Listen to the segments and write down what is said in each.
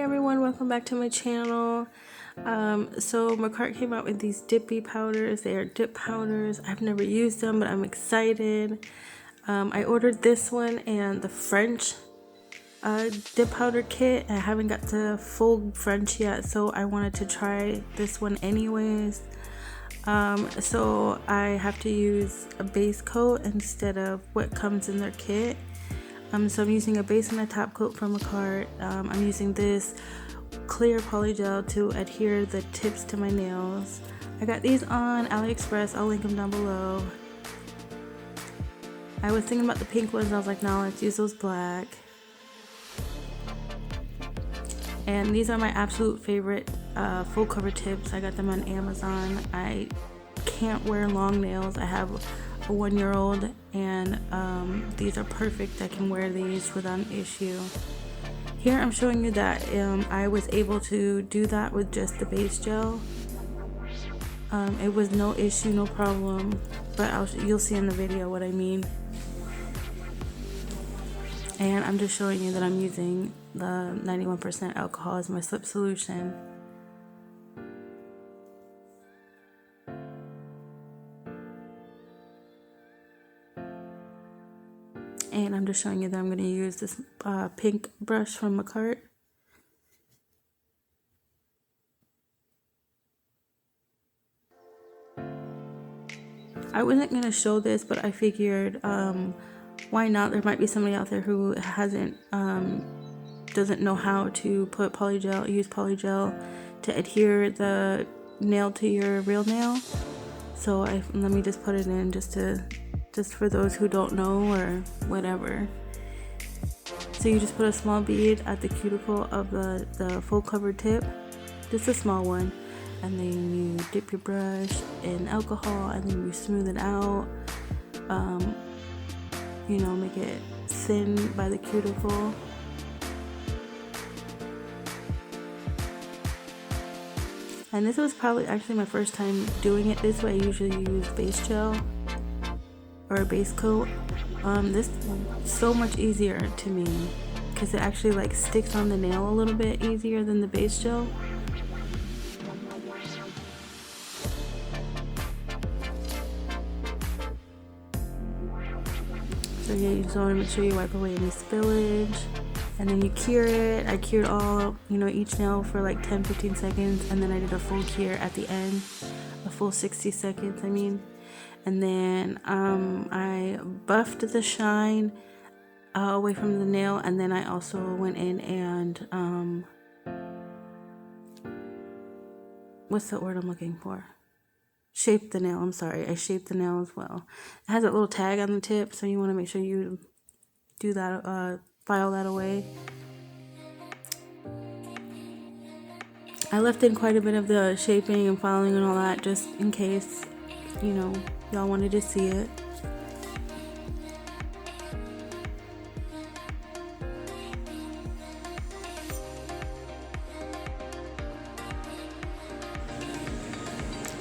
everyone, welcome back to my channel. So MAKARTTS came out with these dippy powders. They are dip powders. I've never used them, but I'm excited. I ordered this one and the French dip powder kit. I haven't got the full French yet, so I wanted to try this one anyways. So I have to use a base coat instead of what comes in their kit. So I'm using a base and a top coat from MAKARTTS. I'm using this clear polygel to adhere the tips to my nails. I got these on AliExpress. I'll link them down below. I was thinking about the pink ones. I was like, no, let's use those black. And these are my absolute favorite full cover tips. I got them on Amazon. I can't wear long nails. I have a 1-year-old, and these are perfect. I can wear these without an issue. Here I'm showing you that I was able to do that with just the base gel. It was no issue, no problem, but you'll see in the video what I mean. And I'm just showing you that I'm using the 91% alcohol as my slip solution. And I'm just showing you that I'm going to use this pink brush from MAKARTTS. I wasn't going to show this, but I figured why not? There might be somebody out there who doesn't know how to use polygel to adhere the nail to your real nail. So let me just put it in just for those who don't know or whatever. So you just put a small bead at the cuticle of the full cover tip, just a small one, and then you dip your brush in alcohol and then you smooth it out. You know, make it thin by the cuticle. And this was probably actually my first time doing it this way. I usually use base gel or a base coat. This is so much easier to me because it actually like sticks on the nail a little bit easier than the base gel. So yeah, you just want to make sure you wipe away any spillage, and then you cure it. I cured each nail for like 10-15 seconds, and then I did a full cure at the end, a full 60 seconds I mean. And then I buffed the shine away from the nail, and then I also went in and what's the word I'm looking for? Shaped the nail. I'm sorry, I shaped the nail as well. It has a little tag on the tip, so you want to make sure you do that, file that away. I left in quite a bit of the shaping and filing and all that just in case, you know, y'all wanted to see it.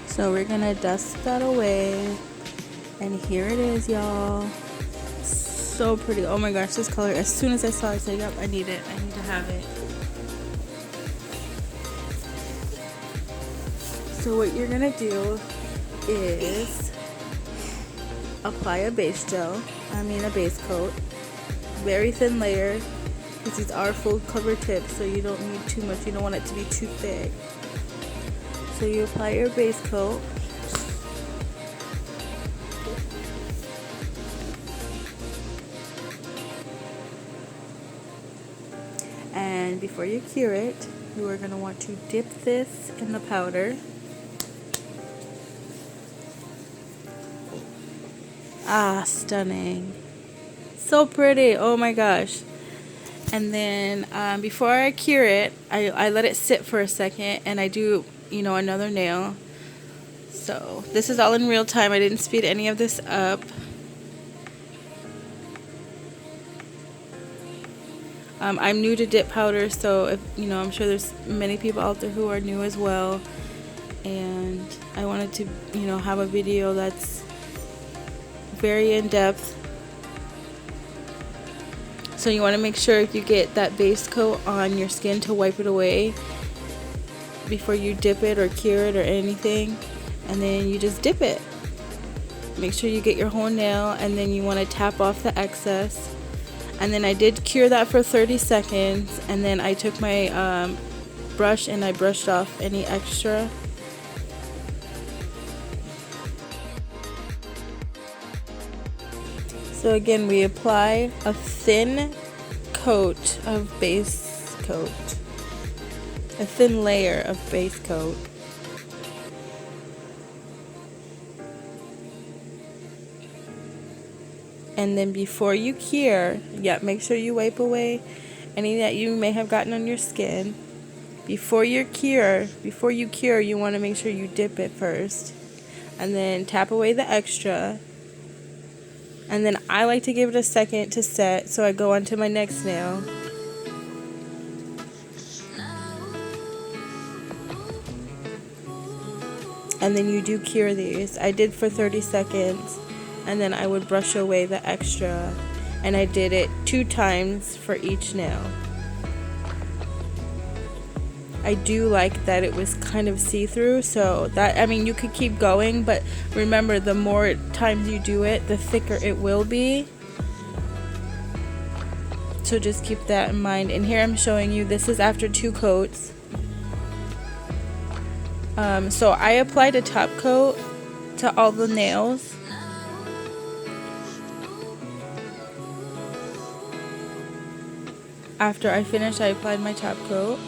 So we're gonna dust that away, and here it is, y'all. So pretty. Oh my gosh, this color, as soon as I saw it, I said, yep, I need it. I need to have it. So what you're gonna do is apply a base coat, very thin layer, because these are full cover tips, so you don't need too much. You don't want it to be too thick. So you apply your base coat, and before you cure it, you are going to want to dip this in the powder. Ah, stunning. So pretty. Oh my gosh. And then before I cure it, I let it sit for a second, and I do, another nail. So this is all in real time. I didn't speed any of this up. I'm new to dip powder, so I'm sure there's many people out there who are new as well, and I wanted to have a video that's very in depth. So you want to make sure if you get that base coat on your skin to wipe it away before you dip it or cure it or anything, and then you just dip it. Make sure you get your whole nail, and then you want to tap off the excess. And then I did cure that for 30 seconds, and then I took my brush and I brushed off any extra. So again, we apply a thin coat of base coat, a thin layer of base coat. And then before you cure, make sure you wipe away any that you may have gotten on your skin. Before you cure, you want to make sure you dip it first, and then tap away the extra. And then I like to give it a second to set, so I go on to my next nail. And then you do cure these. I did for 30 seconds, and then I would brush away the extra, and I did it 2 times for each nail. I do like that it was kind of see-through, so that, I mean, you could keep going, but remember, the more times you do it, the thicker it will be. So just keep that in mind. And here I'm showing you, this is after 2 coats. So I applied a top coat to all the nails. After I finished, I applied my top coat.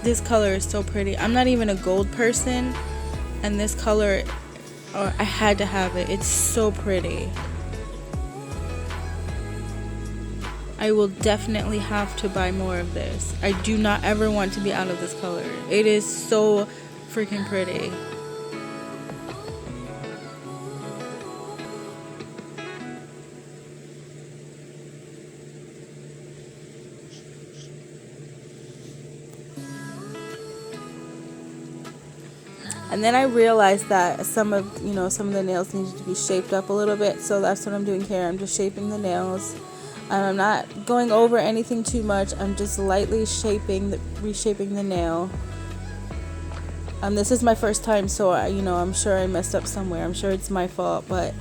This color is so pretty. I'm not even a gold person, and this color, I had to have it. It's so pretty. I will definitely have to buy more of this. I do not ever want to be out of this color. It is so freaking pretty. And then I realized that some of the nails needed to be shaped up a little bit, so that's what I'm doing here. I'm just shaping the nails. I'm not going over anything too much. I'm just lightly reshaping the nail. This is my first time, so I'm sure I messed up somewhere. I'm sure it's my fault, but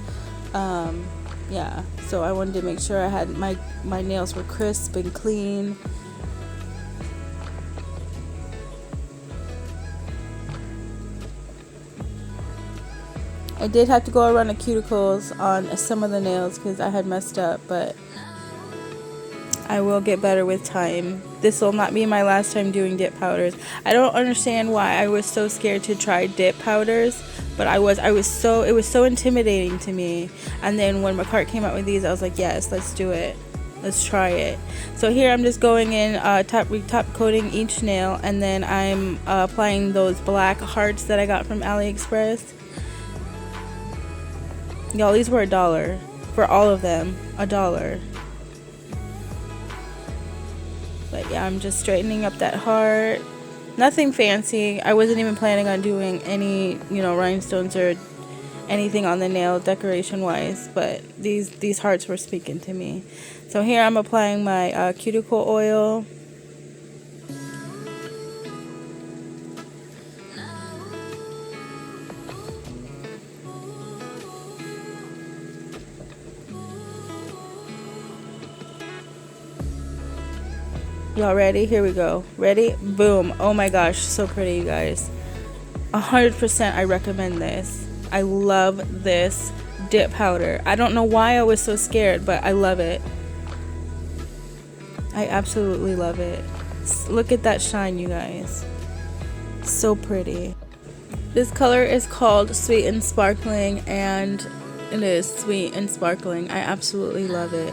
yeah. So I wanted to make sure I had my nails were crisp and clean. I did have to go around the cuticles on some of the nails because I had messed up, but I will get better with time. This will not be my last time doing dip powders. I don't understand why I was so scared to try dip powders, but it was so intimidating to me. And then when MAKARTT came out with these, I was like, yes, let's do it. Let's try it. So here I'm just going in, top coating each nail, and then I'm applying those black hearts that I got from AliExpress. Y'all, these were $1 for all of them. $1. But yeah, I'm just straightening up that heart. Nothing fancy. I wasn't even planning on doing any, rhinestones or anything on the nail decoration wise, but these hearts were speaking to me. So here I'm applying my cuticle oil. Y'all ready? Here we go. Ready? Boom. Oh my gosh, so pretty, you guys. 100% I recommend this. I love this dip powder. I don't know why I was so scared, but I love it. I absolutely love it. Look at that shine, you guys. So pretty. This color is called Sweet and Sparkling, and it is sweet and sparkling. I absolutely love it.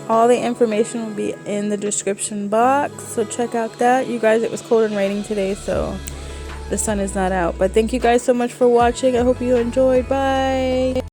All the information will be in the description box, so check out that. You guys, it was cold and raining today, so the sun is not out. But thank you guys so much for watching. I hope you enjoyed. Bye.